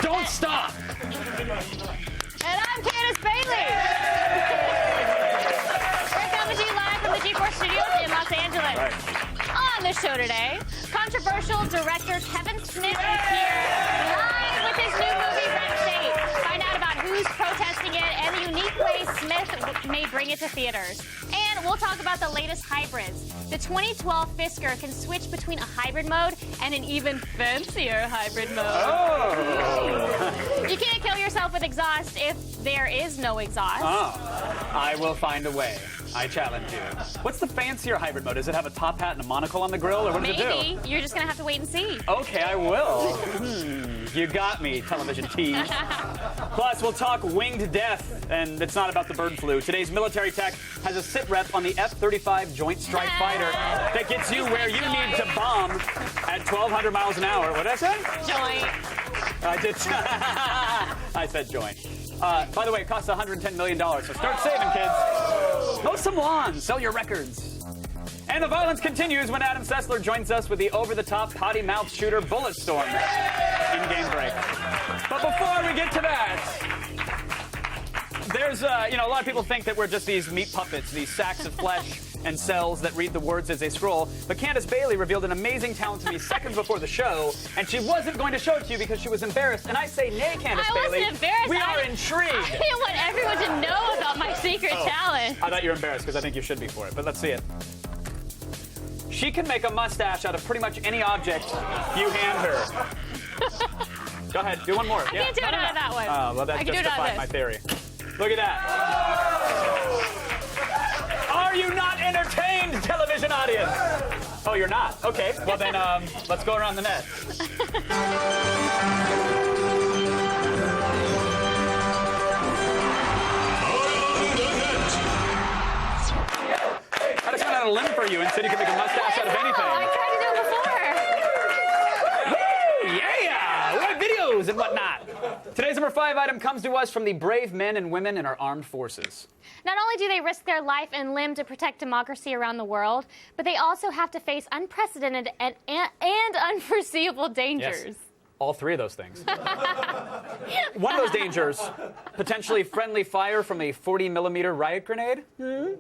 Don't stop. And I'm Candace Bailey. We're coming to you live from the G4 studios in Los Angeles. Right. On the show today, controversial director Kevin Smith is here live with his new movie, Red State. Find out about who's protesting it and the unique way Smith may bring it to theaters. And we'll talk about the latest hybrids. The 2012 Fisker can switch between a hybrid mode and an even fancier hybrid mode. Oh. You can't kill yourself with exhaust if there is no exhaust. Oh. I will find a way. I challenge you. What's the fancier hybrid mode? Does it have a top hat and a monocle on the grill, or what does it do? Maybe. You're just going to have to wait and see. Okay, I will. You got me, television tease. Plus, we'll talk winged death, and it's not about the bird flu. Today's military tech has a sit rep on the F-35 Joint Strike Fighter that gets you where you need to bomb at 1,200 miles an hour. What did I say? Joint. I did. I said joint. By the way, it costs $110 million, so start saving, kids. Mow some lawns, sell your records. And the violence continues when Adam Sessler joins us with the over-the-top potty mouth shooter Bulletstorm in Game Break. But before we get to that, there's, a lot of people think that we're just these meat puppets, these sacks of flesh and cells that read the words as they scroll. But Candace Bailey revealed an amazing talent to me seconds before the show, and she wasn't going to show it to you because she was embarrassed. And I say, nay, Candace Bailey. I wasn't embarrassed. We are intrigued. I didn't want everyone to know about my secret talent. I thought you were embarrassed because I think you should be for it, but let's see it. She can make a mustache out of pretty much any object you hand her. Go ahead, do one more. I can't do it out of that one. Oh, well, that justifies my theory. Look at that. Are you not entertained, television audience? Oh, you're not? Okay, well then, let's go around the net. I just went out a limb for you and said you could make a mustache out of anything. I tried to do it before. Woo! Yeah! We have videos and whatnot. Today's number 5 item comes to us from the brave men and women in our armed forces. Not only do they risk their life and limb to protect democracy around the world, but they also have to face unprecedented and unforeseeable dangers. Yes. All 3 of those things. One of those dangers, potentially friendly fire from a 40-millimeter riot grenade. I'll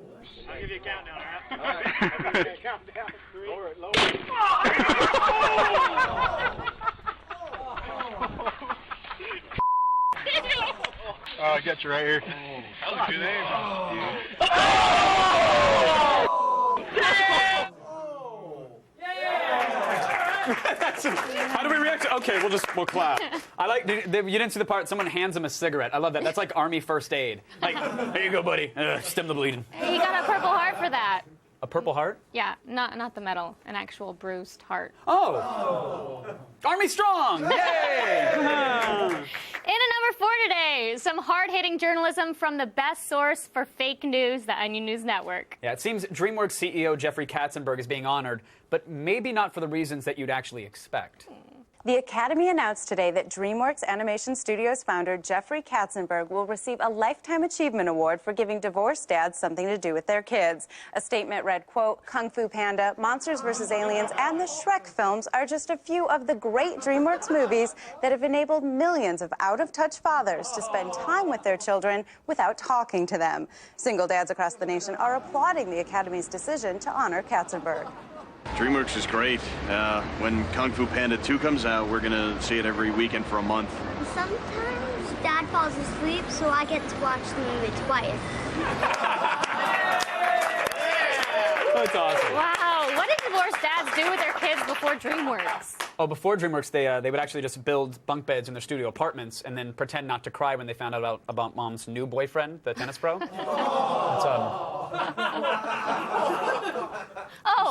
give you a countdown, all right? I'll give you a countdown. 3. Lower it, lower it. Oh, I got you right here. That was a good aim. How do we react to? Okay, we'll clap. I like. You didn't see the part. Someone hands him a cigarette. I love that. That's like Army first aid. Like, here you go, buddy. Stem the bleeding. He got a Purple Heart for that. A Purple Heart? Yeah, not the medal, an actual bruised heart. Oh. Army strong! Yay! In a number 4 today, some hard-hitting journalism from the best source for fake news, the Onion News Network. Yeah, it seems DreamWorks CEO Jeffrey Katzenberg is being honored, but maybe not for the reasons that you'd actually expect. The Academy announced today that DreamWorks Animation Studios founder Jeffrey Katzenberg will receive a Lifetime Achievement Award for giving divorced dads something to do with their kids. A statement read, quote, Kung Fu Panda, Monsters vs. Aliens, and the Shrek films are just a few of the great DreamWorks movies that have enabled millions of out-of-touch fathers to spend time with their children without talking to them. Single dads across the nation are applauding the Academy's decision to honor Katzenberg. DreamWorks is great. When Kung Fu Panda 2 comes out, we're going to see it every weekend for a month. Sometimes Dad falls asleep, so I get to watch the movie twice. That's awesome. Wow, what did divorced dads do with their kids before DreamWorks? Oh, before DreamWorks, they would actually just build bunk beds in their studio apartments and then pretend not to cry when they found out about mom's new boyfriend, the tennis pro.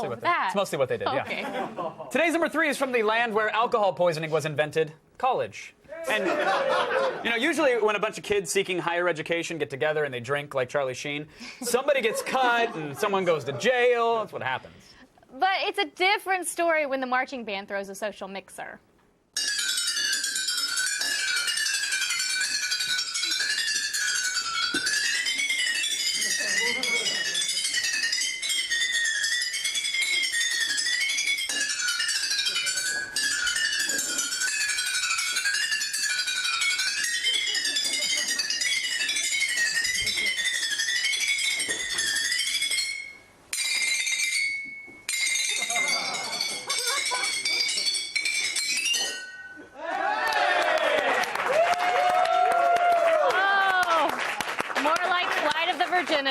It's mostly what they did, Okay. yeah. Today's number 3 is from the land where alcohol poisoning was invented, college. And, usually when a bunch of kids seeking higher education get together and they drink like Charlie Sheen, somebody gets cut and someone goes to jail. That's what happens. But it's a different story when the marching band throws a social mixer.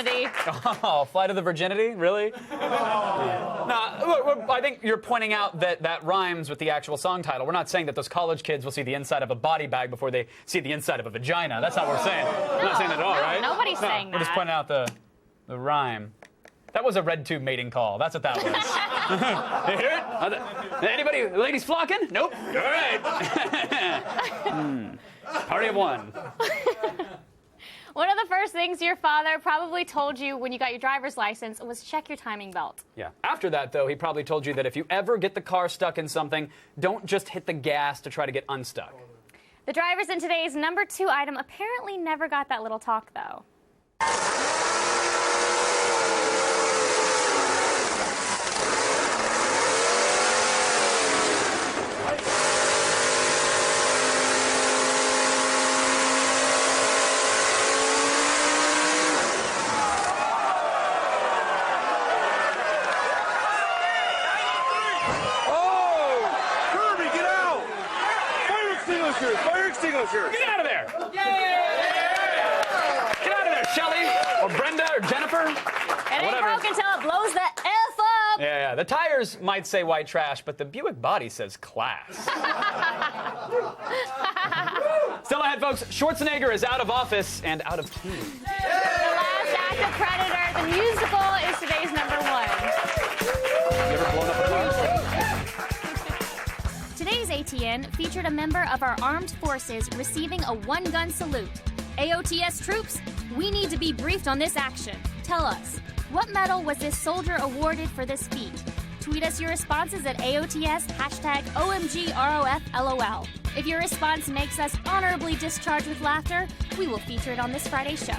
virginity. Oh, Flight of the Virginity? Really? No, look, I think you're pointing out that that rhymes with the actual song title. We're not saying that those college kids will see the inside of a body bag before they see the inside of a vagina. That's not what we're saying. We're not saying that at all, right? Nobody's saying We're just that. pointing out the rhyme. That was a red tube mating call. That's what that was. You hear it? Anybody, ladies flocking? Nope. All right. Party of one. One of the first things your father probably told you when you got your driver's license was check your timing belt. Yeah. After that, though, he probably told you that if you ever get the car stuck in something, don't just hit the gas to try to get unstuck. The drivers in today's number 2 item apparently never got that little talk, though. Get out of there! Get out of there, Shelly, or Brenda, or Jennifer. It ain't Whatever. broke until it blows the F up. Yeah. The tires might say white trash, but the Buick body says class. Still ahead, folks. Schwarzenegger is out of office and out of tune. The Last Act of Predator, the musical, is today's number 1. You ever blown up a car? Today's ATN featured a member of our armed forces receiving a one-gun salute. AOTS troops, we need to be briefed on this action. Tell us, what medal was this soldier awarded for this feat? Tweet us your responses at AOTS, #OMGROFLOL. If your response makes us honorably discharged with laughter, we will feature it on this Friday's show.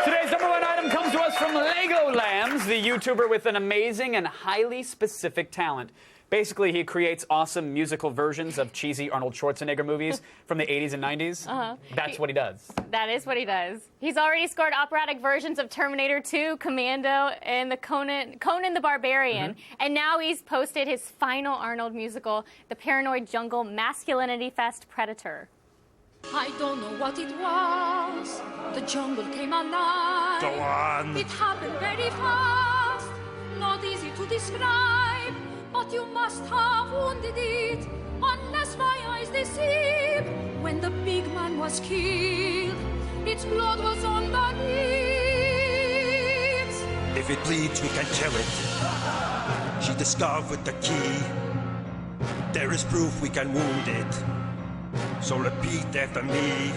Today's number 1 item comes to us from Lego Lambs, the YouTuber with an amazing and highly specific talent. Basically, he creates awesome musical versions of cheesy Arnold Schwarzenegger movies from the 80s and 90s. That's what he does. That is what he does. He's already scored operatic versions of Terminator 2, Commando, and the Conan the Barbarian. And now he's posted his final Arnold musical, The Paranoid Jungle Masculinity Fest Predator. I don't know what it was. The jungle came alive. Go on. It happened very fast. Not easy to describe, but you must have wounded it, unless my eyes deceive. When the big man was killed, its blood was on the leaves. If it bleeds, we can kill it. She discovered the key. There is proof we can wound it. So repeat after me.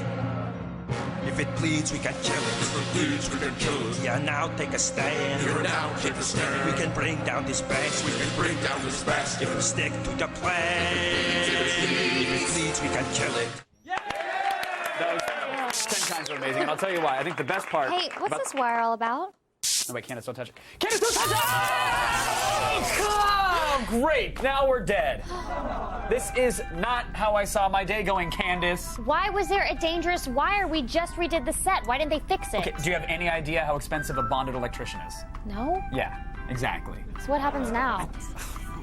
If it bleeds, we can kill it. If it bleeds, we can kill it. Yeah, now take a stand. Here now, take a stand. We can bring down this bastard. We can bring down this bastard. If we stick to the plan. If it bleeds, we can kill it. That was 10 times more amazing, and I'll tell you why. I think the best part... Hey, what's this wire all about? Oh, wait, Candace, don't touch it. Candace, don't touch it! Oh, great. Now we're dead. This is not how I saw my day going, Candace. Why was there a dangerous wire? We just redid the set. Why didn't they fix it? Okay, do you have any idea how expensive a bonded electrician is? No? Yeah, exactly. So what happens now?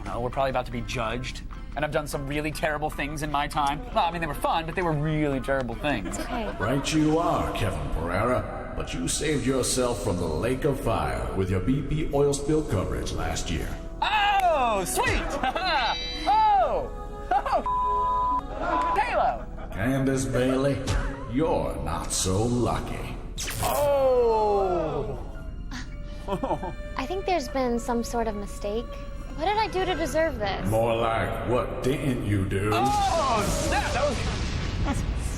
No, we're probably about to be judged. And I've done some really terrible things in my time. Well, I mean, they were fun, but they were really terrible things. Okay. Right you are, Kevin Pereira. But you saved yourself from the lake of fire with your BP oil spill coverage last year. Oh, sweet! Oh! Halo! Candace Bailey, you're not so lucky. Oh! I think there's been some sort of mistake. What did I do to deserve this? More like, what didn't you do? Oh, snap! That was...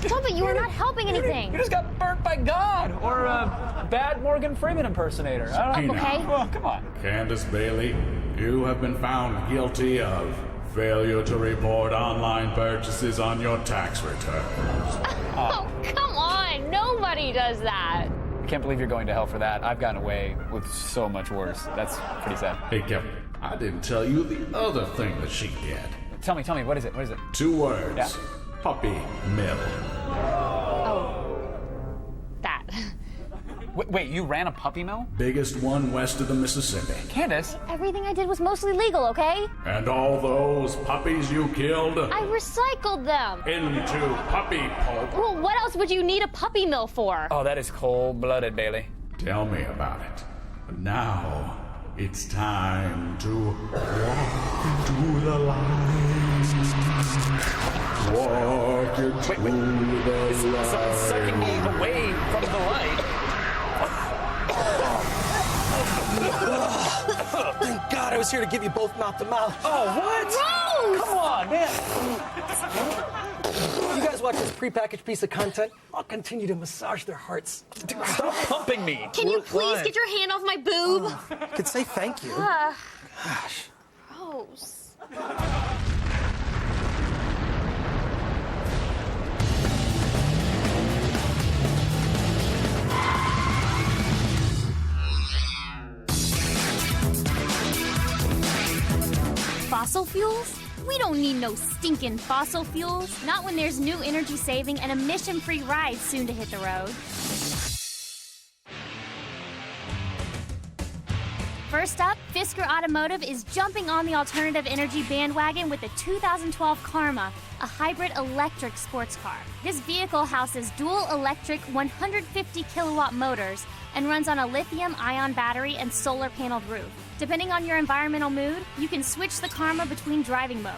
Stop it, you are not helping anything. You just got burnt by God, or a bad Morgan Freeman impersonator. I don't know. Okay. Well, come on. Candace Bailey, you have been found guilty of failure to report online purchases on your tax returns. Oh, come on. Nobody does that. I can't believe you're going to hell for that. I've gotten away with so much worse. That's pretty sad. Hey, Kevin, I didn't tell you the other thing that she did. Tell me, what is it? 2 words. Yeah. Puppy mill. Oh. That. Wait, you ran a puppy mill? Biggest one west of the Mississippi. Candace? Everything I did was mostly legal, okay? And all those puppies you killed I recycled them. into puppy pulp. Well, what else would you need a puppy mill for? Oh, that is cold-blooded, Bailey. Tell me about it. But now, it's time to walk into the light. Walk into the light. Someone's sucking me away from the light. Thank God I was here to give you both mouth to mouth. Oh, what? Gross! Come on, man. You guys watch this prepackaged piece of content, I'll continue to massage their hearts. Stop pumping me. Can you please get your hand off my boob? You could say thank you. Gosh. Gross. Fossil fuels? We don't need no stinking fossil fuels. Not when there's new energy-saving and emission-free rides soon to hit the road. First up, Fisker Automotive is jumping on the alternative energy bandwagon with the 2012 Karma, a hybrid electric sports car. This vehicle houses dual electric 150 kilowatt motors and runs on a lithium-ion battery and solar paneled roof. Depending on your environmental mood, you can switch the Karma between driving modes.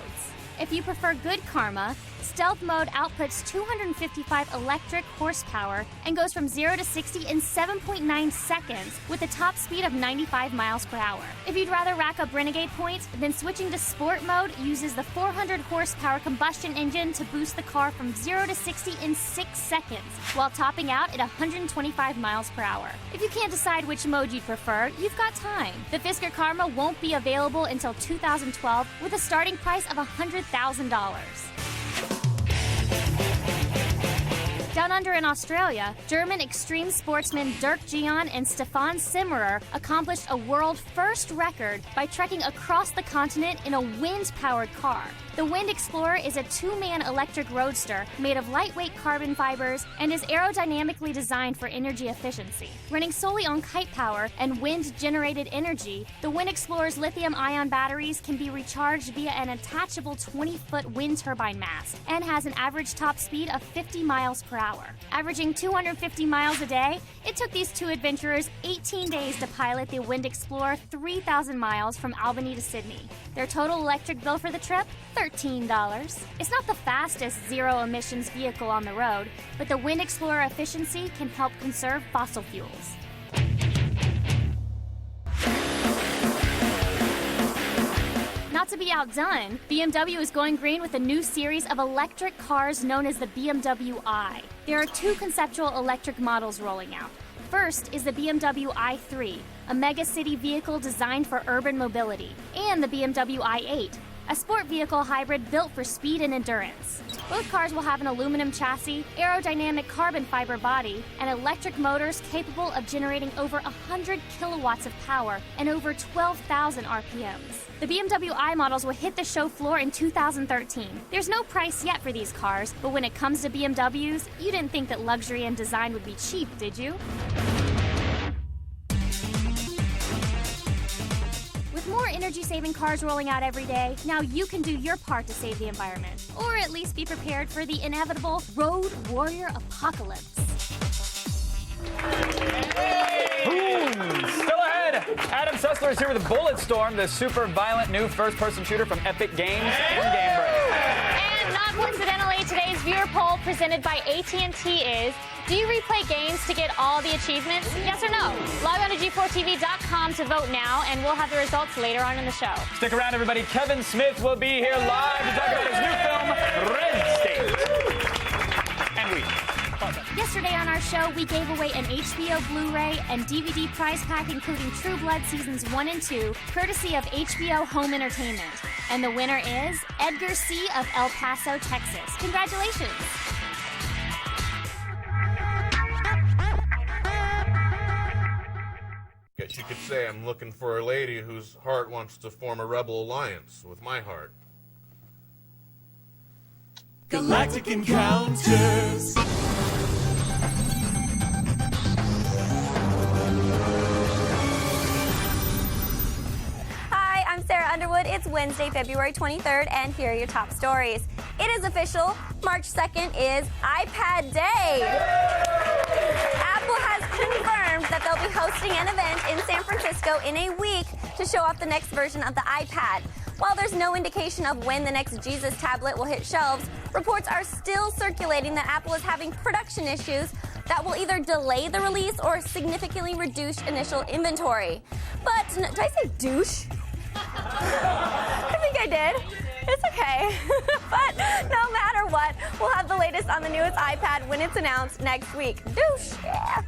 If you prefer good Karma, Stealth Mode outputs 255 electric horsepower and goes from 0 to 60 in 7.9 seconds with a top speed of 95 miles per hour. If you'd rather rack up Renegade points, then switching to Sport Mode uses the 400 horsepower combustion engine to boost the car from 0 to 60 in 6 seconds, while topping out at 125 miles per hour. If you can't decide which mode you'd prefer, you've got time. The Fisker Karma won't be available until 2012 with a starting price of $100,000. Down under in Australia, German extreme sportsmen Dirk Gian and Stefan Simmerer accomplished a world-first record by trekking across the continent in a wind-powered car. The Wind Explorer is a 2-man electric roadster made of lightweight carbon fibers and is aerodynamically designed for energy efficiency. Running solely on kite power and wind-generated energy, the Wind Explorer's lithium-ion batteries can be recharged via an attachable 20-foot wind turbine mast and has an average top speed of 50 miles per hour. Averaging 250 miles a day, it took these two adventurers 18 days to pilot the Wind Explorer 3,000 miles from Albany to Sydney. Their total electric bill for the trip? $13. It's not the fastest zero-emissions vehicle on the road, but the Wind Explorer efficiency can help conserve fossil fuels. Not to be outdone, BMW is going green with a new series of electric cars known as the BMW i. There are 2 conceptual electric models rolling out. First is the BMW i3, a mega-city vehicle designed for urban mobility, and the BMW i8, a sport vehicle hybrid built for speed and endurance. Both cars will have an aluminum chassis, aerodynamic carbon fiber body, and electric motors capable of generating over 100 kilowatts of power and over 12,000 RPMs. The BMW i models will hit the show floor in 2013. There's no price yet for these cars, but when it comes to BMWs, you didn't think that luxury and design would be cheap, did you? With more energy-saving cars rolling out every day, now you can do your part to save the environment, or at least be prepared for the inevitable road warrior apocalypse. Still ahead, Adam Sessler is here with Bulletstorm, the super violent new first-person shooter from Epic Games in Game Break. And not coincidentally, today's viewer poll presented by AT&T is, do you replay games to get all the achievements? Yes or no? Log on to G4TV.com to vote now, and we'll have the results later on in the show. Stick around, everybody. Kevin Smith will be here live to talk about his new film, Red State. And we. Yesterday on our show, we gave away an HBO Blu-ray and DVD prize pack including True Blood Seasons 1 and 2, courtesy of HBO Home Entertainment. And the winner is Edgar C. of El Paso, Texas. Congratulations! Guess you could say I'm looking for a lady whose heart wants to form a rebel alliance with my heart. Galactic Encounters. Hi, I'm Sarah Underwood. It's Wednesday, February 23rd, and here are your top stories. It is official. March 2nd is iPad Day. Apple has confirmed that they'll be hosting an event in San Francisco in a week to show off the next version of the iPad. While there's no indication of when the next Jesus tablet will hit shelves, reports are still circulating that Apple is having production issues that will either delay the release or significantly reduce initial inventory. But, did I say douche? I think I did. It's okay. But no matter what, we'll have the latest on the newest iPad when it's announced next week. Douche, yeah.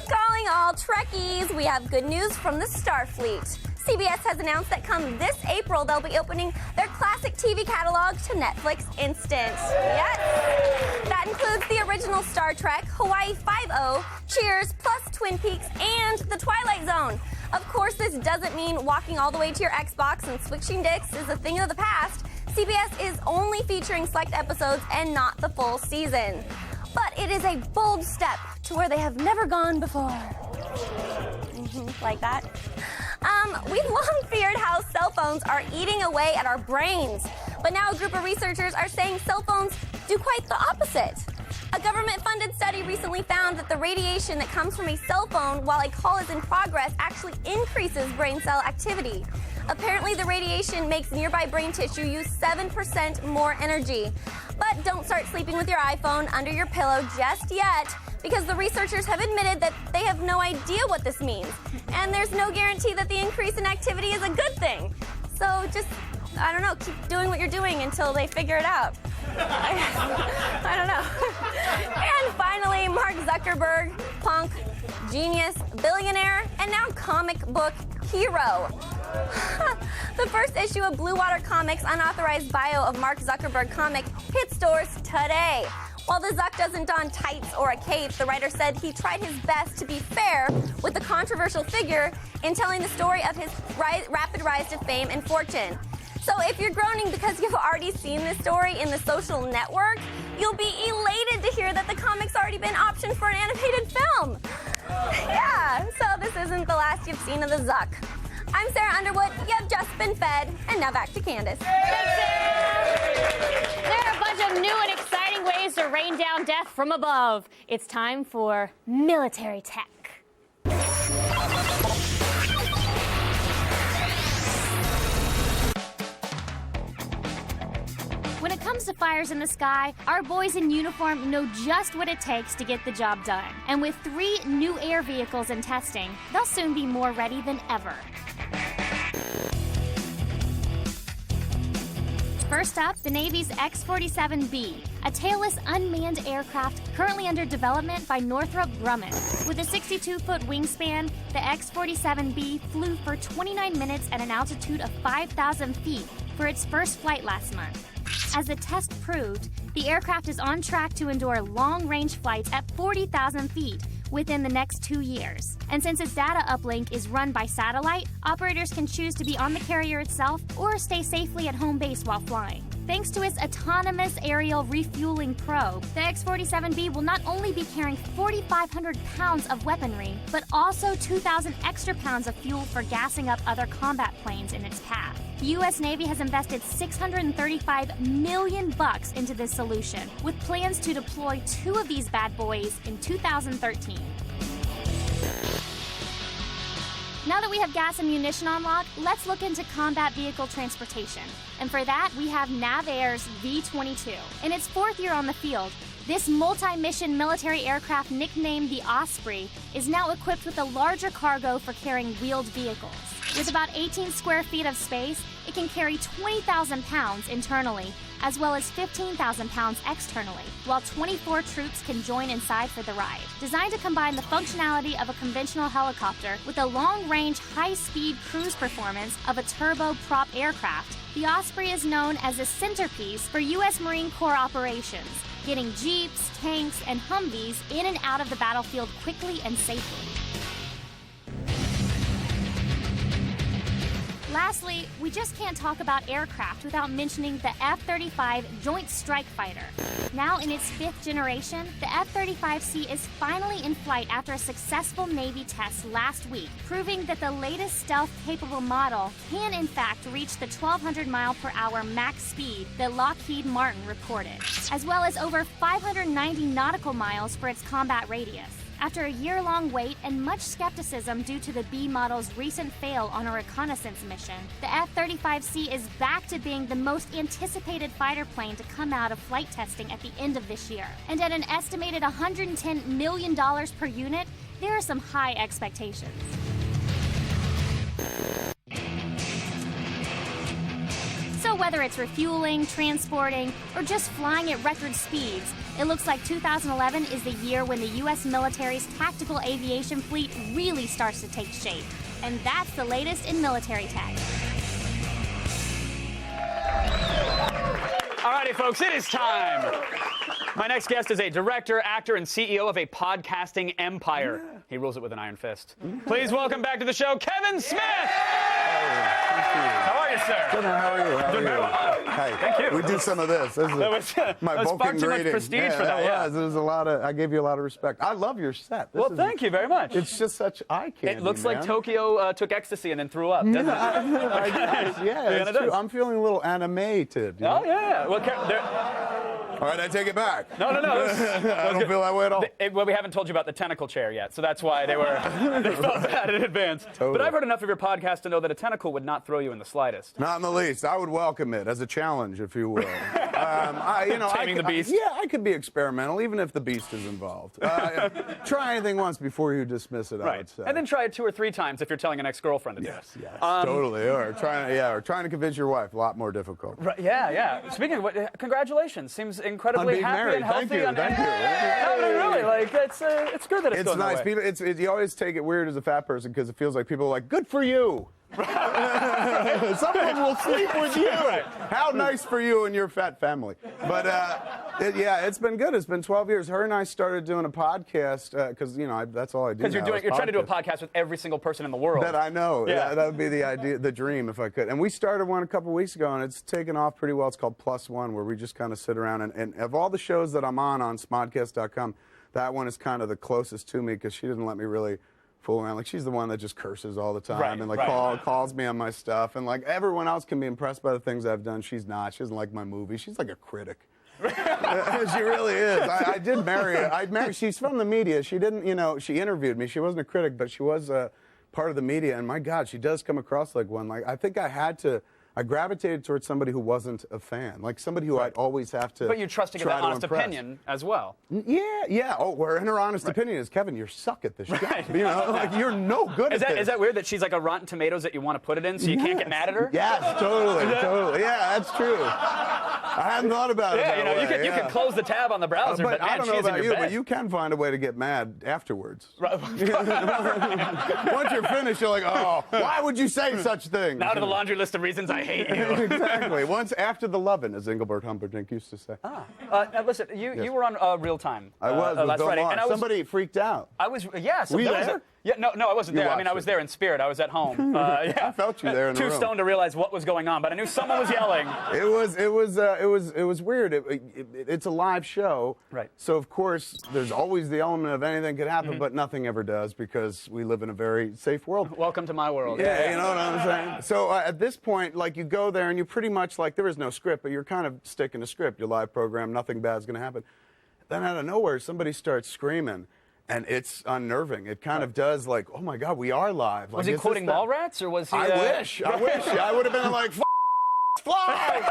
Calling all Trekkies, we have good news from the Starfleet. CBS has announced that come this April, they'll be opening their classic TV catalog to Netflix Instant. Yes! That includes the original Star Trek, Hawaii Five-0, Cheers, plus Twin Peaks, and The Twilight Zone. Of course, this doesn't mean walking all the way to your Xbox and switching discs is a thing of the past. CBS is only featuring select episodes and not the full season. But it is a bold step to where they have never gone before. Like that. We've long feared how cell phones are eating away at our brains. But now a group of researchers are saying cell phones do quite the opposite. A government-funded study recently found that the radiation that comes from a cell phone while a call is in progress actually increases brain cell activity. Apparently, the radiation makes nearby brain tissue use 7% more energy. But don't start sleeping with your iPhone under your pillow just yet, because the researchers have admitted that they have no idea what this means. And there's no guarantee that the increase in activity is a good thing. So just, I don't know, keep doing what you're doing until they figure it out. I don't know. And finally, Mark Zuckerberg, punk, genius, billionaire, and now comic book hero. The first issue of Blue Water Comics' unauthorized bio of Mark Zuckerberg comic hit stores today. While the Zuck doesn't don tights or a cape, the writer said he tried his best to be fair with the controversial figure in telling the story of his rapid rise to fame and fortune. So if you're groaning because you've already seen this story in The Social Network, you'll be elated to hear that the comic's already been optioned for an animated film. Yeah, so this isn't the last you've seen of the Zuck. I'm Sarah Underwood. You've just been fed. And now back to Candace. Thanks, Sarah. There are a bunch of new and exciting ways to rain down death from above. It's time for military tech. When it comes to fires in the sky, our boys in uniform know just what it takes to get the job done. And with 3 new air vehicles in testing, they'll soon be more ready than ever. First up, the Navy's X-47B, a tailless unmanned aircraft currently under development by Northrop Grumman. With a 62-foot wingspan, the X-47B flew for 29 minutes at an altitude of 5,000 feet for its first flight last month. As the test proved, the aircraft is on track to endure long-range flights at 40,000 feet within the next 2 years. And since its data uplink is run by satellite, operators can choose to be on the carrier itself or stay safely at home base while flying. Thanks to its autonomous aerial refueling probe, the X-47B will not only be carrying 4,500 pounds of weaponry, but also 2,000 extra pounds of fuel for gassing up other combat planes in its path. The U.S. Navy has invested $635 million into this solution, with plans to deploy 2 of these bad boys in 2013. Now that we have gas and munition on lock, let's look into combat vehicle transportation. And for that, we have NavAir's V-22. In its 4th year on the field, this multi-mission military aircraft nicknamed the Osprey is now equipped with a larger cargo for carrying wheeled vehicles. With about 18 square feet of space, it can carry 20,000 pounds internally, as well as 15,000 pounds externally, while 24 troops can join inside for the ride. Designed to combine the functionality of a conventional helicopter with the long-range, high-speed cruise performance of a turboprop aircraft, the Osprey is known as a centerpiece for U.S. Marine Corps operations, getting Jeeps, tanks, and Humvees in and out of the battlefield quickly and safely. Lastly, we just can't talk about aircraft without mentioning the F-35 Joint Strike Fighter. Now in its 5th generation, the F-35C is finally in flight after a successful Navy test last week, proving that the latest stealth-capable model can in fact reach the 1,200 mile per hour max speed that Lockheed Martin reported, as well as over 590 nautical miles for its combat radius. After a year-long wait and much skepticism due to the B model's recent fail on a reconnaissance mission, the F-35C is back to being the most anticipated fighter plane to come out of flight testing at the end of this year. And at an estimated $110 million per unit, there are some high expectations. So whether it's refueling, transporting, or just flying at record speeds, it looks like 2011 is the year when the U.S. military's tactical aviation fleet really starts to take shape. And that's the latest in military tech. Alrighty, folks, it is time. My next guest is a director, actor, and CEO of a podcasting empire. He rules it with an iron fist. Please welcome back to the show, Kevin Smith! How are you, sir? Good, how are you? How are you? Hey, thank you. We do some of this. This is my that was far Vulcan too much greeting. prestige for that. Yeah, there's a lot of. I gave you a lot of respect. I love your set. Well, thank you very much. It's just such eye candy. It looks man. like Tokyo took ecstasy and then threw up, doesn't it? I guess, yeah, it's true. I'm feeling a little animated. You know? Oh yeah. Well, all right, I take it back. No. I don't feel that way at all. Well, we haven't told you about the tentacle chair yet, so that's why they felt bad in advance. Totally. But I've heard enough of your podcast to know that a tentacle would not throw you in the slightest. Not in the least. I would welcome it as a challenge, if you will. Taming the beast. I could be experimental, even if the beast is involved. Try anything once before you dismiss it. I would say. And then try it 2 or 3 times if you're telling an ex-girlfriend to do it. Yes, totally. Or trying to convince your wife, a lot more difficult. Right, yeah. Speaking of what, congratulations. Seems incredibly happy married. and healthy. Thank you. No, really. Like it's good that it's going nice. that way. People, you always take it weird as a fat person because it feels like people are like, good for you. Someone will sleep with you. How nice for you and your fat family. But it's been good. It's been 12 years. Her and I started doing a podcast because that's all I do. Because you're trying to do a podcast with every single person in the world. That I know. Yeah. That would be the idea, the dream, if I could. And we started one a couple weeks ago, and it's taken off pretty well. It's called Plus One, where we just kind of sit around and of all the shows that I'm on Smodcast.com, that one is kind of the closest to me because she doesn't let me really fool around. Like, she's the one that just curses all the time and calls me on my stuff. And like everyone else can be impressed by the things I've done. She's not. She doesn't like my movie. She's like a critic. She really is. I did marry her. She's from the media. She didn't, she interviewed me. She wasn't a critic, but she was part of the media. And my God, she does come across like one. Like, I think I gravitated towards somebody who wasn't a fan, like somebody who I'd always have to. But you trust to get that honest opinion as well. Yeah. Oh, where her honest opinion is, Kevin, you suck at this job. Like you're no good at this. Is that weird that she's like a Rotten Tomatoes that you want to put it in so you can't get mad at her? Yes, totally. Yeah, that's true. I hadn't thought about it. Yeah, you can close the tab on the browser, but I don't know about you, bed. but you can find a way to get mad afterwards. Right. Once you're finished, you're like, oh, why would you say such things? Now to the laundry list of reasons I hate you. Exactly. Once after the lovin', as Engelbert Humperdinck used to say. Now listen, you were on Real Time. I was with last Bill Friday, Maher. and Somebody freaked out. I was. Yeah. So were you there? No, I wasn't there. I mean, I was there in spirit. I was at home. I felt you there in the room. Too stoned to realize what was going on, but I knew someone was yelling. It was weird. It's a live show, right? So of course, there's always the element of anything could happen, but nothing ever does because we live in a very safe world. Welcome to my world. Yeah, you know what I'm saying. So at this point, like you go there and you pretty much like there is no script, but you're kind of sticking to script. Your live program, nothing bad's going to happen. Then out of nowhere, somebody starts screaming. And it's unnerving. It kind of does, like, oh my God, we are live. Like, was he quoting Mallrats, or was he? I wish. I would have been like, fly!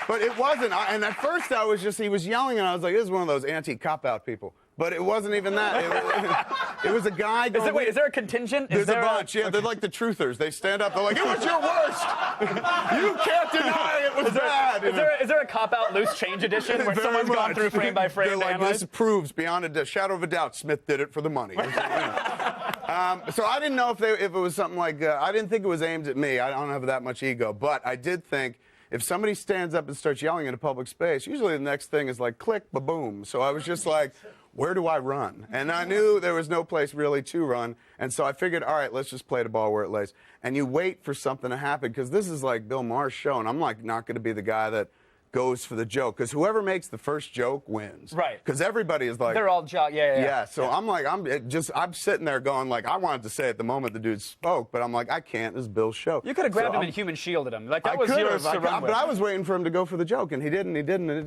But it wasn't. And at first he was yelling, and I was like, this is one of those anti-cop-out people. But it wasn't even that. It was a guy going... Wait, is there a contingent? There's a bunch, yeah. They're like the truthers. They stand up, they're like, it was your worst! You can't deny it was bad! Is there a cop-out loose change edition where someone's gone through frame by frame? They're like, this proves beyond a shadow of a doubt Smith did it for the money. So I didn't know if it was something like... I didn't think it was aimed at me. I don't have that much ego. But I did think... If somebody stands up and starts yelling in a public space, usually the next thing is like click, ba-boom. So I was just like, where do I run? And I knew there was no place really to run. And so I figured, all right, let's just play the ball where it lays. And you wait for something to happen, because this is like Bill Maher's show, and I'm like not going to be the guy that goes for the joke, because whoever makes the first joke wins. Right. Because everybody is like, they're all yeah. So I'm like, I'm sitting there going like, I wanted to say it the moment the dude spoke, but I'm like, I can't. This is Bill's show. You could have grabbed So him and human shielded him. Like that I was could've. yours to run with. But I was waiting for him to go for the joke, and he didn't.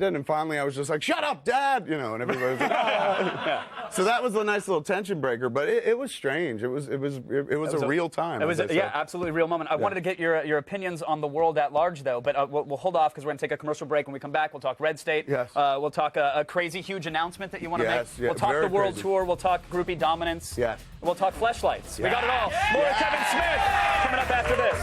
And finally, I was just like, "Shut up, Dad!" You know, and everybody was like, "Ah." So that was a nice little tension breaker, but it was strange. It was a real time. It was absolutely real moment. I wanted to get your opinions on the world at large, though, but we'll hold off because we're going to take a commercial break. When we come back, we'll talk Red State. Yes. We'll talk a crazy, huge announcement that you want to make. Yeah, we'll talk very the world crazy. tour. We'll talk groupie dominance. Yeah. We'll talk fleshlights. Yeah. We got it all. More Kevin Smith coming up after this.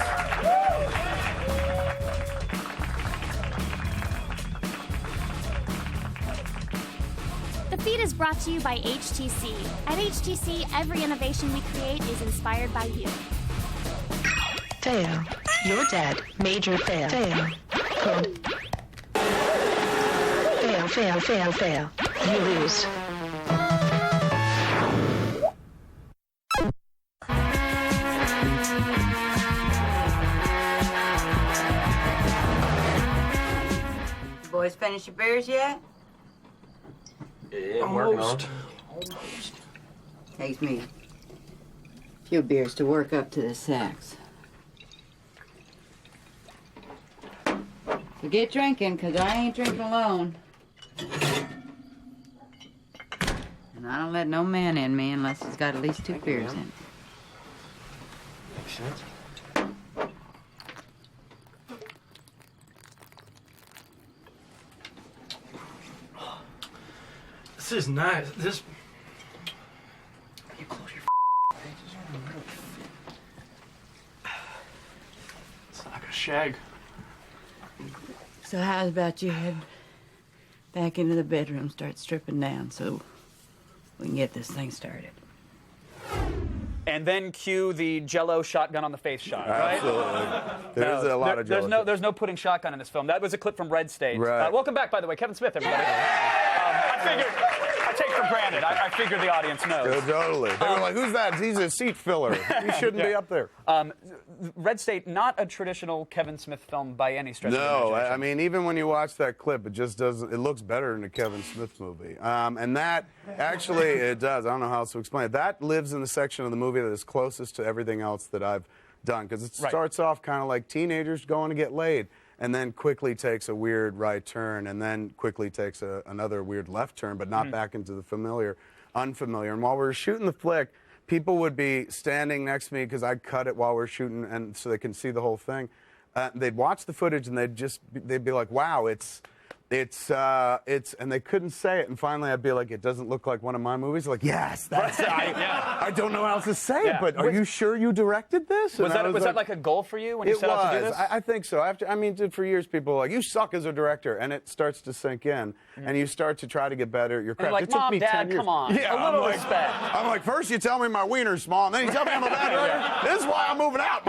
The Feed is brought to you by HTC. At HTC, every innovation we create is inspired by you. Fail. You're dead. Major fail. Fail. Fail. You lose. Boys finish your beers yet? Yeah, I'm working on it. Takes me a few beers to work up to the sex. So get drinking, 'cause I ain't drinking alone. And I don't let no man in me unless he's got at least 2 beers in. Makes sense. This is nice. This. You close your faces. It's like a shag. So how's about you head back into the bedroom, start stripping down so we can get this thing started? And then cue the Jello shotgun on the face shot, right? Absolutely. There's a lot of Jello. There's no putting shotgun in this film. That was a clip from Red State. Right. Welcome back, by the way, Kevin Smith, everybody. I take for granted. I figure the audience knows. Yeah, totally. They were like, "Who's that? He's a seat filler. He shouldn't be up there." Red State, not a traditional Kevin Smith film by any stretch of the No, imagination. I mean, even when you watch that clip, it just doesn't. It looks better than a Kevin Smith movie, and that actually it does. I don't know how else to explain it. That lives in the section of the movie that is closest to everything else that I've done, because it starts off kind of like teenagers going to get laid, and then quickly takes a weird right turn, and then quickly takes another weird left turn, but not back into the unfamiliar. And while we were shooting the flick, people would be standing next to me because I'd cut it while we were shooting, and so they can see the whole thing. They'd watch the footage and they'd be like, "Wow, it's," and they couldn't say it. And finally, I'd be like, "It doesn't look like one of my movies." Like, "Yes, that's it." I don't know how else to say it, but are you sure you directed this? Was that like a goal for you when you set out to do this? I think so. For years, people were like, "You suck as a director," and it starts to sink in, and you start to try to get better at your craft. Like, it took Mom, me Dad, 10 years. come on. Yeah, a little respect. I'm like, first you tell me my wiener's small, and then you tell me I'm a bad director. This is why I'm moving out,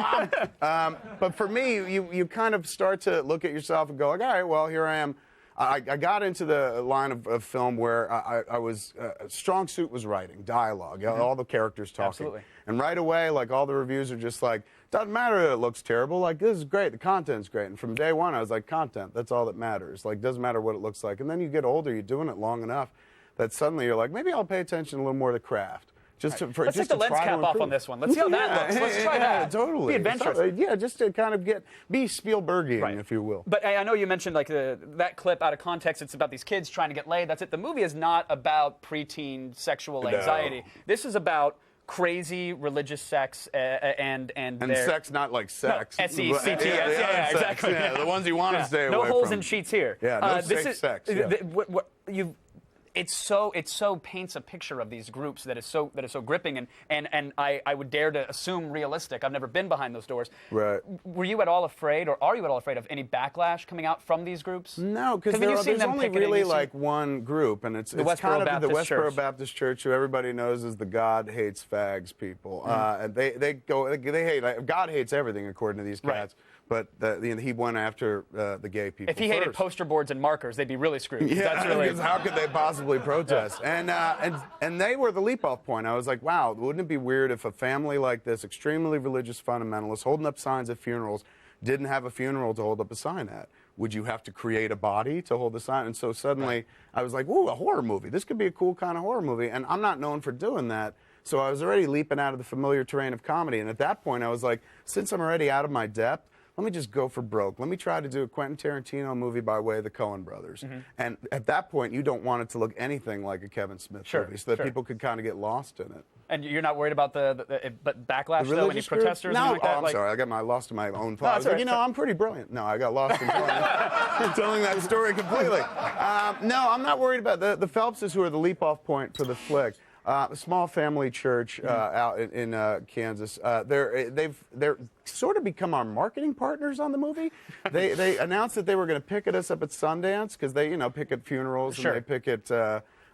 Mom. But for me, you kind of start to look at yourself and go, like, all right, well, here I am. I got into the line of film where I was strong suit was writing, dialogue, all the characters talking. Absolutely. And right away, like, all the reviews are just like, doesn't matter that it looks terrible, like, this is great, the content's great. And from day one, I was like, content, that's all that matters. Like, doesn't matter what it looks like. And then you get older, you're doing it long enough that suddenly you're like, maybe I'll pay attention a little more to craft. Let's take the lens cap off on this one. Let's see how that looks. Let's try that. Totally. Be adventurous. Just to kind of be Spielbergian, if you will. But I know you mentioned like that clip out of context. It's about these kids trying to get laid. That's it. The movie is not about preteen sexual anxiety. This is about crazy religious sex and sex, not like sex. No, S-E-C-T-S. Yeah, exactly. Yeah, the ones you want to stay away from. No holes from. in sheets here. Yeah, no safe sex. It so paints a picture of these groups that is so gripping and I would dare to assume realistic. I've never been behind those doors. Right. Were you at all afraid, or are you at all afraid of any backlash coming out from these groups? No, because there's only really like one group, and it's kind of the Westboro Baptist Church, who everybody knows is the God hates fags people. And they hate God hates everything according to these cats. But he went after the gay people. If he hated first. poster boards and markers, they'd be really screwed. Yeah, That's really... because how could they possibly protest? And they were the leap-off point. I was like, wow, wouldn't it be weird if a family like this, extremely religious fundamentalists, holding up signs at funerals, didn't have a funeral to hold up a sign at? Would you have to create a body to hold the sign? And so suddenly I was like, ooh, a horror movie. This could be a cool kind of horror movie. And I'm not known for doing that. So I was already leaping out of the familiar terrain of comedy. And at that point, I was like, since I'm already out of my depth, let me just go for broke. Let me try to do a Quentin Tarantino movie by way of the Coen brothers. And at that point, you don't want it to look anything like a Kevin Smith movie so that people could kind of get lost in it. And you're not worried about the backlash, though? Any protesters? No, like that? I'm sorry. I got lost in my own thoughts. No, like, I'm pretty brilliant. No, I got lost in telling that story completely. No, I'm not worried about the Phelpses, who are the leap-off point for the flick. A small family church out in Kansas. They're sort of become our marketing partners on the movie. They announced that they were going to picket us up at Sundance because they picket funerals and they picket.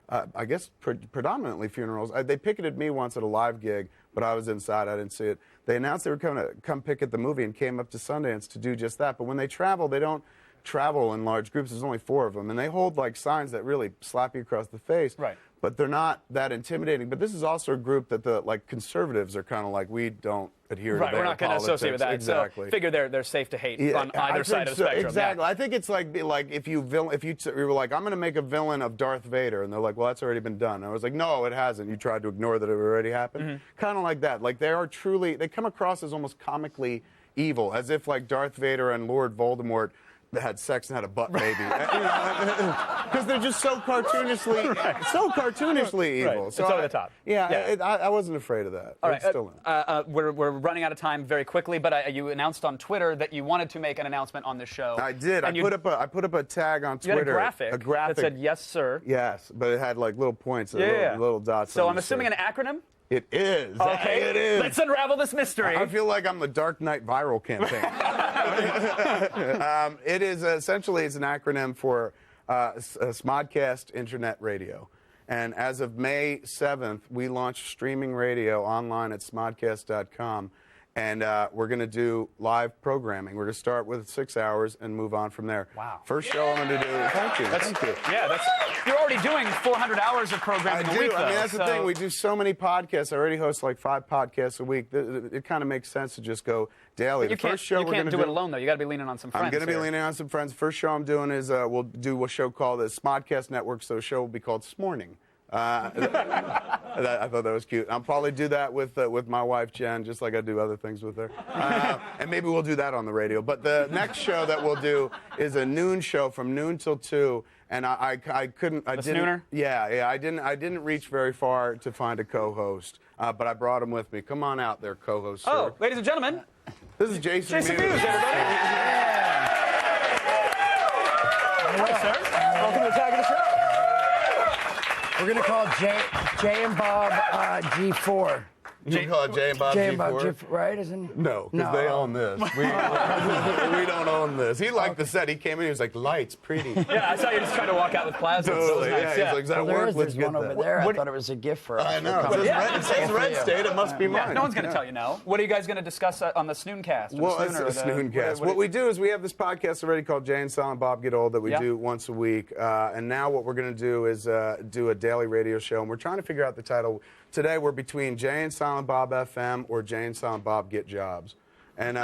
I guess predominantly funerals. They picketed me once at a live gig, but I was inside. I didn't see it. They announced they were going to come picket the movie and came up to Sundance to do just that. But when they travel, they don't travel in large groups. There's only 4 of them, and they hold signs that really slap you across the face. Right. But they're not that intimidating. But this is also a group that the conservatives are kind of like, we don't adhere to their we're not going to associate with that. Exactly. So figure they're safe to hate on either side of the spectrum. Exactly. I think it's like if you were like, I'm going to make a villain of Darth Vader, and they're like, well, that's already been done. And I was like, no, it hasn't. You tried to ignore that it already happened. Kind of like that. Like they come across as almost comically evil, as if like Darth Vader and Lord Voldemort had sex and had a butt baby, because they're just so cartoonishly evil. Right. So it's over the top. Yeah. I wasn't afraid of that. All right. Still we're running out of time very quickly, but you announced on Twitter that you wanted to make an announcement on this show. I did. I put up a tag on Twitter. You had a graphic that said "Yes, sir." Yes, but it had like little points, little dots. So I'm assuming an acronym. It is. Okay. It is. Let's unravel this mystery. I feel like I'm the Dark Knight viral campaign. It is essentially it's an acronym for Smodcast Internet Radio. And as of May 7th, we launched streaming radio online at smodcast.com. And we're going to do live programming. We're going to start with 6 hours and move on from there. Wow. First show I'm going to do. Thank you. Yeah, you're already doing 400 hours of programming a week, though. I mean, that's the thing. We do so many podcasts. I already host like 5 podcasts a week. It kind of makes sense to just go daily. You can't do it alone, though. You got to be leaning on some friends. I'm going to be leaning on some friends. First show I'm doing is we'll do a show called the Smodcast Network. So the show will be called S'morning. I thought that was cute. I'll probably do that with my wife Jen, just like I do other things with her. And maybe we'll do that on the radio. But the next show that we'll do is a noon show from noon till 2. And I couldn't. I didn't. Snooner? Yeah. I didn't reach very far to find a co-host, but I brought him with me. Come on out there, co-host. Oh, sir. ladies and gentlemen, this is Jason Mewes. Everybody. Hello, sir. Welcome to the Tag of the Show. We're going to call Jay and Bob G4. You call it Jay and Bob G4? Right? Isn't? No, because they own this. We don't own this. He liked the set. He came in, he was like, lights, pretty. Yeah, I saw you just trying to walk out with plasma. Totally, nice. He's like, does that work? Let's get one over there. I thought it was a gift for us. I know. It says Red State. It must be mine. Yeah, no one's going to tell you no. What are you guys going to discuss on the Snooncast? Well, it's a Snooncast. What we do is we have this podcast already called Jay and Silent Bob Get Old that we do once a week. And now what we're going to do is do a daily radio show. And we're trying to figure out the title. Today we're between Jay and Silent Bob FM or Jay and Silent Bob Get Jobs. And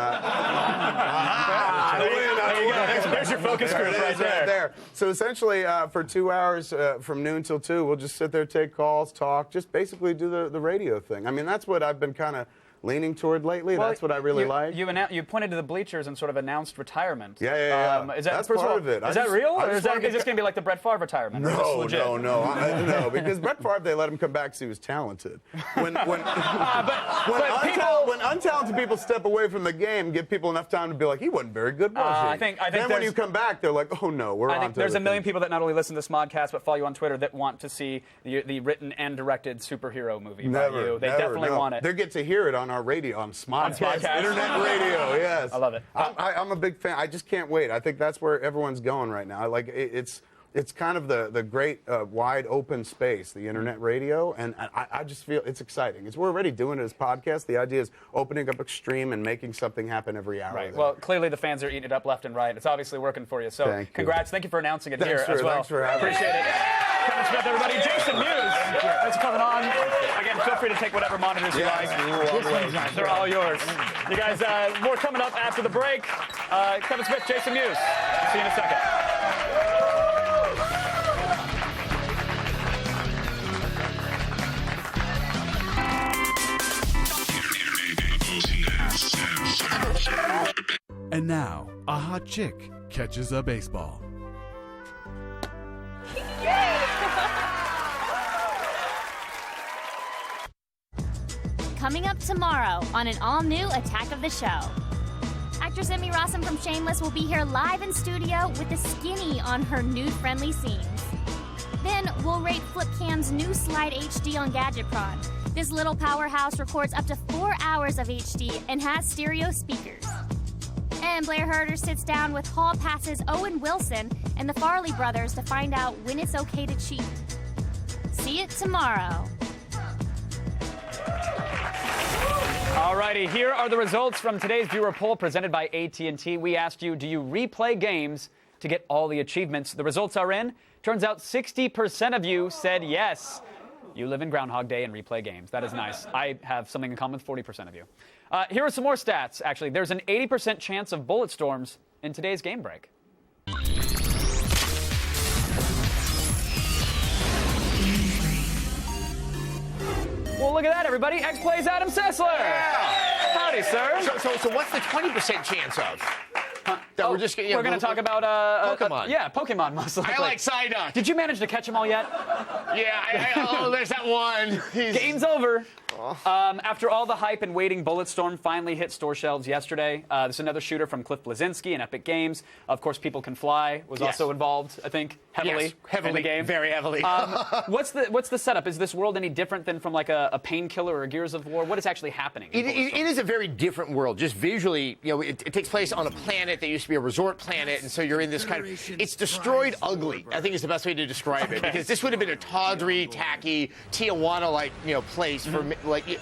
there's your focus group right there. So essentially, for 2 hours from noon till 2, we'll just sit there, take calls, talk, just basically do the radio thing. I mean, that's what I've been kind of leaning toward lately. Well, that's what I really like. You pointed to the bleachers and sort of announced retirement. Yeah. Is that, that's part of it. Is that real? Or is this going to be like the Brett Favre retirement? No. Because Brett Favre, they let him come back because he was talented. When untalented people step away from the game, give people enough time to be like, he wasn't very good, was he? I think then when you come back, they're like, oh no, we're on to I think there's a million things. people that not only listen to this Smodcast, but follow you on Twitter that want to see the written and directed superhero movie by you. They definitely want it. They get to hear it on our radio, on Smodcast. Internet radio, yes. I love it. I'm a big fan. I just can't wait. I think that's where everyone's going right now. Like it's it's kind of the great wide open space, the internet radio, and I just feel it's exciting. We're already doing it as podcasts. The idea is opening up Extreme and making something happen every hour. Right. Well, clearly the fans are eating it up left and right. It's obviously working for you. So congrats. Thank you for announcing it here as well. Thanks for having me. Appreciate it. Kevin Smith, everybody. Jason Mewes, thanks for coming on. Again, feel free to take whatever monitors you like. They're all yours. You guys, more coming up after the break. Kevin Smith, Jason Mewes. See you in a second. And now, a hot chick catches a baseball. Coming up tomorrow on an all-new Attack of the Show. Actress Emmy Rossum from Shameless will be here live in studio with the skinny on her nude-friendly scenes. Then we'll rate Flipcam's new Slide HD on Gadgetron. This little powerhouse records up to 4 hours of HD and has stereo speakers. And Blair Herter sits down with Hall Pass's Owen Wilson and the Farley brothers to find out when it's okay to cheat. See it tomorrow. Alrighty, here are the results from today's viewer poll presented by AT&T. We asked you, do you replay games to get all the achievements? The results are in. Turns out 60% of you said yes. You live in Groundhog Day and replay games. That is nice. I have something in common with 40% of you. Here are some more stats, actually. There's an 80% chance of bullet storms in today's game break. Well, look at that, everybody. X plays Adam Sessler. Yeah. Howdy, sir. So what's the 20% chance of? That we're going to talk about Pokemon. Yeah, Pokemon most likely. I like Psyduck. Did you manage to catch them all yet? Yeah. There's that one. Game's over. After all the hype and waiting, Bulletstorm finally hit store shelves yesterday. This is another shooter from Cliff Bleszinski and Epic Games. Of course, People Can Fly was also involved, I think, heavily in the game. Very heavily. What's the setup? Is this world any different than from like a Painkiller or a Gears of War? What is actually happening? It is a very different world. Just visually, it takes place on a planet that used to be a resort planet, and so you're in this kind of. It's destroyed ugly, I think is the best way to describe it, because this would have been a tawdry, tacky Tijuana-like place for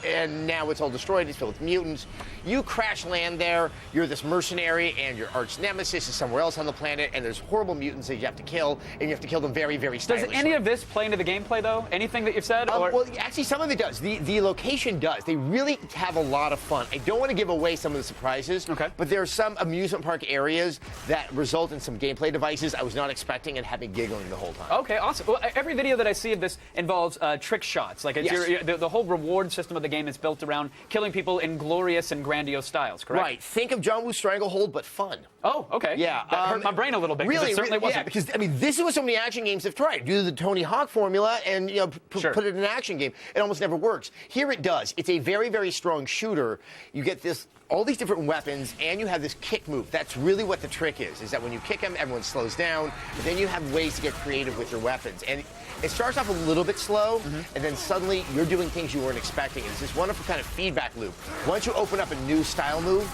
and now it's all destroyed. It's filled with mutants. You crash land there. You're this mercenary, and your arch nemesis is somewhere else on the planet, and there's horrible mutants that you have to kill, and you have to kill them very, very stylishly. Does any of this play into the gameplay, though? Anything that you've said? Well, actually, some of it does. The location does. They really have a lot of fun. I don't want to give away some of the surprises, but there are some amusement park areas that result in some gameplay devices I was not expecting and had me giggling the whole time. Okay, awesome. Well, every video that I see of this involves trick shots. Like it's the whole reward system of the game is built around killing people in glorious and grandiose styles, correct? Right. Think of John Woo's Stranglehold, but fun. Oh, okay. Yeah. That hurt my brain a little bit, because it certainly wasn't. Yeah, because, this is what so many action games have tried. Do the Tony Hawk formula and, put it in an action game. It almost never works. Here it does. It's a very, very strong shooter. You get all these different weapons, and you have this kick move. That's really what the trick is that when you kick them, everyone slows down, but then you have ways to get creative with your weapons. And it starts off a little bit slow, and then suddenly you're doing things you weren't expecting. And it's this wonderful kind of feedback loop. Once you open up a new style move,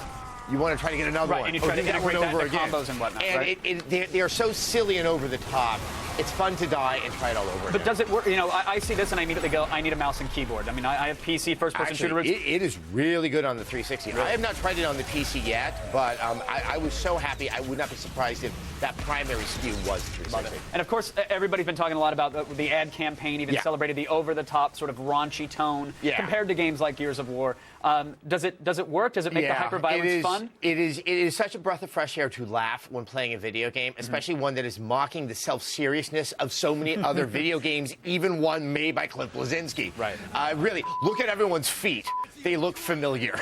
you want to try to get another one. And you try to integrate that into combos and whatnot, and they are so silly and over the top. It's fun to die and try it all over again. But does it work? I see this and I immediately go, I need a mouse and keyboard. I mean, I have PC first-person shooter. It is really good on the 360. Really? I have not tried it on the PC yet, but I was so happy. I would not be surprised if that primary SKU was 360. And of course, everybody's been talking a lot about the ad campaign, even celebrated the over-the-top sort of raunchy tone compared to games like Gears of War. Does it work? Does it make the hyper-violence fun? It is such a breath of fresh air to laugh when playing a video game, especially one that is mocking the self-seriousness of so many other video games, even one made by Cliff Bleszinski. Right. Really, look at everyone's feet. They look familiar.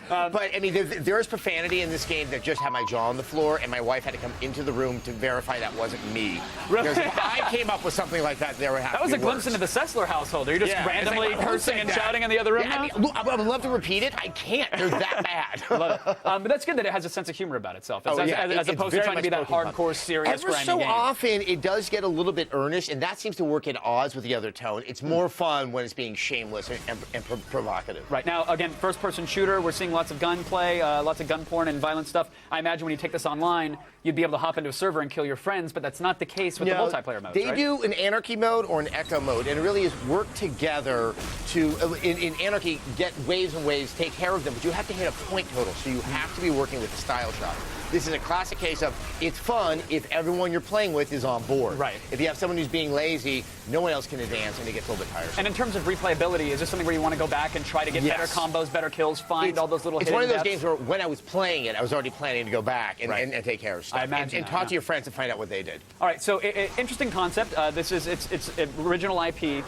But, I mean, there is profanity in this game that just had my jaw on the floor, and my wife had to come into the room to verify that wasn't me. Really? Because if I came up with something like that, there would have to be That was a glimpse into the Sessler household. Are you just randomly cursing and shouting in the other room now? I mean, look, I would love to repeat it. I can't. They're that bad. Love it. But that's good that it has a sense of humor about itself, as opposed to trying to be that hardcore, serious, Ever grimy so game. often, then it does get a little bit earnest, and that seems to work at odds with the other tone. It's more fun when it's being shameless and provocative. Right. Now, again, first-person shooter, we're seeing lots of gunplay, lots of gun porn and violent stuff. I imagine when you take this online, you'd be able to hop into a server and kill your friends, but that's not the case with the multiplayer mode. They do an anarchy mode or an echo mode, and it really is work together to, in anarchy, get waves and waves, take care of them, but you have to hit a point total, so you have to be working with the style shot. This is a classic case of it's fun if everyone you're playing with is on board. Right. If you have someone who's being lazy, no one else can advance, and it gets a little bit tiresome. And in terms of replayability, is this something where you want to go back and try to get better combos, better kills, find all those little hidden It's one of those depths? games where when I was playing it, I was already planning to go back and take care of stuff. I imagine and talk to your friends and find out what they did. All right, so interesting concept. This is it's original IP. Do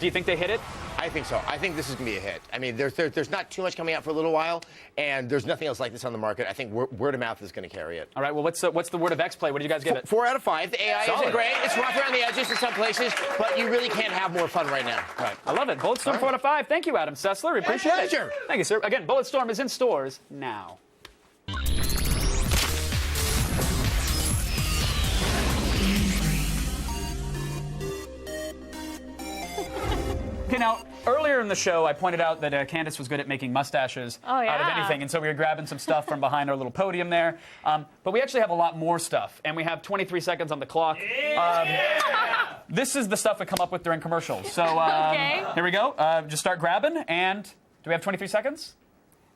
you think they hit it? I think so. I think this is going to be a hit. I mean, there's not too much coming out for a little while, and there's nothing else like this on the market. I think word of mouth is going to carry it. All right, well, what's the word of X-Play? What did you guys give it? 4 out of 5. The AI Solid. isn't great. It's rough around the edges in some places, but you really can't have more fun right now. Right. I love it. Bulletstorm 4 out of 5. Thank you, Adam Sessler. We appreciate it. Pleasure. Thank you, sir. Again, Bulletstorm is in stores now. Okay, now, earlier in the show, I pointed out that Candace was good at making mustaches out of anything, and so we were grabbing some stuff from behind our little podium there. But we actually have a lot more stuff, and we have 23 seconds on the clock. This is the stuff we come up with during commercials. So here we go. Just start grabbing, and do we have 23 seconds?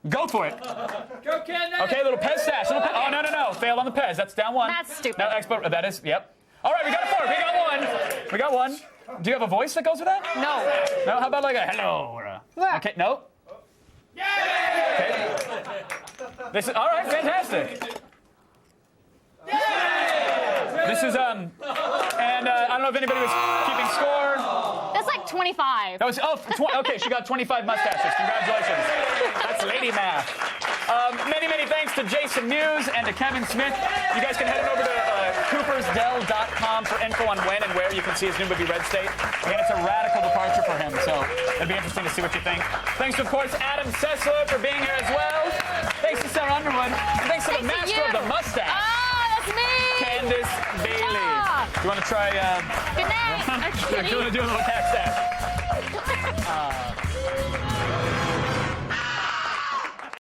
Go for it. Go, Candace. Okay, little Pez stash. Oh, no. Failed on the Pez. That's down one. That's stupid. Now, Expo, that is, yep. All right, we got 4. We got one. We got one. Do you have a voice that goes with that? No. No? How about like a hello or a... Okay, no? Okay. This is... All right, fantastic. This is, and I don't know if anybody was keeping score. That's like 25. That was, okay, she got 25 mustaches. Congratulations. That's lady math. Many thanks to Jason Mewes and to Kevin Smith. You guys can head over to coopersdell.com for info on when and where you can see his new movie, Red State. Again, it's a radical departure for him, so it'd be interesting to see what you think. Thanks, of course, Adam Sessler for being here as well. Thanks to Sarah Underwood. And thanks to the master of the mustache. Oh, that's me. Candace Bailey. Yeah. You want to try... Good night. you want to do a little cat stash?